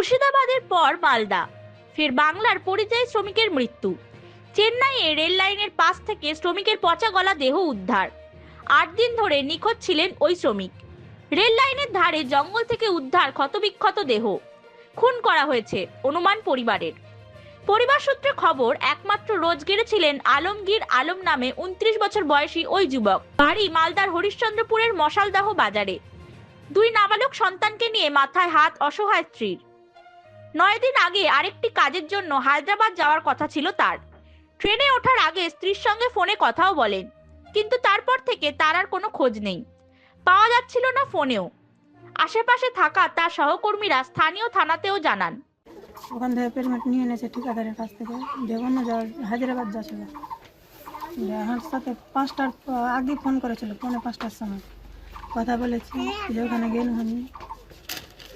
মুর্শিদাবাদের পর মালদা, ফের বাংলার পরিযায়ী শ্রমিকের মৃত্যু। চেন্নাইয়ে রেল লাইনের পাশ থেকে শ্রমিকের পচা গলা দেহ উদ্ধার। ৮ দিন ধরে নিখোঁজ ছিলেন ওই শ্রমিক। রেল লাইনের ধারে জঙ্গল থেকে উদ্ধার ক্ষতবিক্ষত দেহ। খুন করা হয়েছে অনুমান পরিবারের। পরিবার সূত্রে খবর, একমাত্র রোজগেরে ছিলেন আলমগীর আলম নামে 29 বছর বয়সী ওই যুবক। বাড়ি মালদার হরিশ্চন্দ্রপুরের মশালদাহ বাজারে। 2 নাবালক সন্তানকে নিয়ে মাথায় হাত অসহায় স্ত্রীর। 9 দিন আগে আরেকটি কাজের জন্য হায়দ্রাবাদ যাওয়ার কথা ছিল তার। ট্রেনে ওঠার আগে স্ত্রীর সঙ্গে ফোনে কথাও বলেন, কিন্তু তারপর থেকে তার আর কোনো খোঁজ নেই, পাওয়া যাচ্ছিল না ফোনেও। আশেপাশে থাকা তার সহকর্মীরা স্থানীয় থানাতেও জানান। ওখান থেকে পেমেন্ট নিয়ে এনেছে ঠিকাদারের কাছ থেকে, যে অন্য হায়দ্রাবাদ যাচ্ছিল। আমার সাথে 5টার আগে ফোন করেছিল, 4:45টার সময় কথা বলেছি যে ওখানে গেলাম।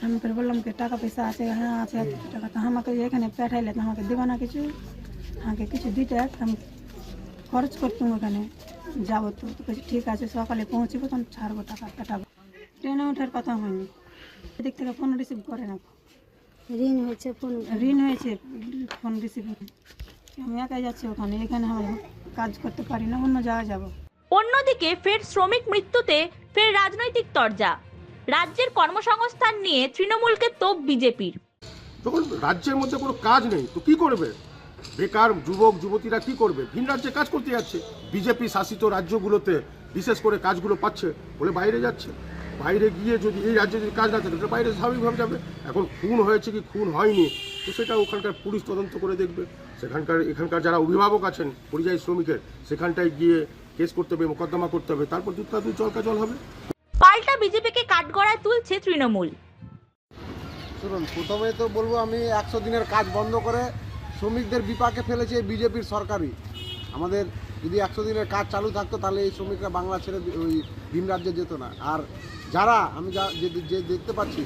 আমি করে বললাম কি টাকা পয়সা আছে? হ্যাঁ আছে টাকা। তো আমাকে এখানে পাঠাইলে তো আমাকে দেবো না কিছু, আমাকে কিছু দিতে, আমি খরচ করতাম ওখানে যাবো। তো ঠিক আছে, সকালে পৌঁছবো তখন ছাড়বো, টাকা পাঠাবো। ট্রেনে ওঠার কথা হয়নি, এদিক থেকে ফোন রিসিভ করে না। ঋণ হয়েছে, ফোন রিসিভ। আমি একাই যাচ্ছি ওখানে, এখানে আমি কাজ করতে পারি না, অন্য জায়গায় যাবো। অন্যদিকে ফের শ্রমিক মৃত্যুতে ফের রাজনৈতিক তরজা। রাজ্যের কর্মসংস্থান নিয়ে তৃণমূলকে তোপ বিজেপির। যখন রাজ্যের মধ্যে কোনো কাজ নেই তো কি করবে? বেকার যুবক যুবতীরা কি করবে? ভিন রাজ্যে কাজ করতে যাচ্ছে। বিজেপি শাসিত রাজ্যগুলোতে বিশেষ করে কাজগুলো পাচ্ছে বলে বাইরে যাচ্ছে। বাইরে গিয়ে যদি এই রাজ্যে যদি কাজ না থাকে তাহলে বাইরে স্বাভাবিকভাবে যাবে। এখন খুন হয়েছে কি খুন হয়নি তো সেটা ওখানকার পুলিশ তদন্ত করে দেখবে। এখানকার যারা অভিভাবক আছেন পরিযায়ী শ্রমিকের, সেখানটায় গিয়ে কেস করতে হবে, মোকদ্দমা করতে হবে, তারপর দুধ জল হবে। পাল্টা বিজেপিকে কাঠগড়ায় তুলছে তৃণমূল। শুনুন, প্রথমে তো বলবো আমি 100 দিনের কাজ বন্ধ করে শ্রমিকদের বিপাকে ফেলেছে বিজেপির সরকারই। আমাদের যদি 100 দিনের কাজ চালু থাকতো তাহলে এই শ্রমিকরা বাংলা ছেড়ে ওই ভিন রাজ্যে যেত না। আর যারা আমি যে দেখতে পাচ্ছি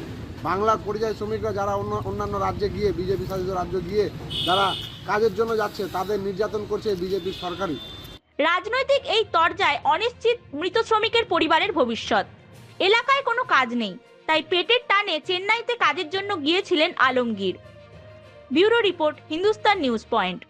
বাংলার পরিযায়ী শ্রমিকরা যারা অন্যান্য রাজ্যে গিয়ে বিজেপি শাসিত রাজ্য গিয়ে যারা কাজের জন্য যাচ্ছে তাদের নির্যাতন করছে বিজেপির সরকারই। রাজনৈতিক এই তরজায় অনিশ্চিত মৃত শ্রমিকের পরিবারের ভবিষ্যৎ। এলাকায় কোনো কাজ নেই, তাই পেটের টানে চেন্নাইতে কাজের জন্য গিয়েছিলেন Alamgir. Bureau report, Hindustan news point.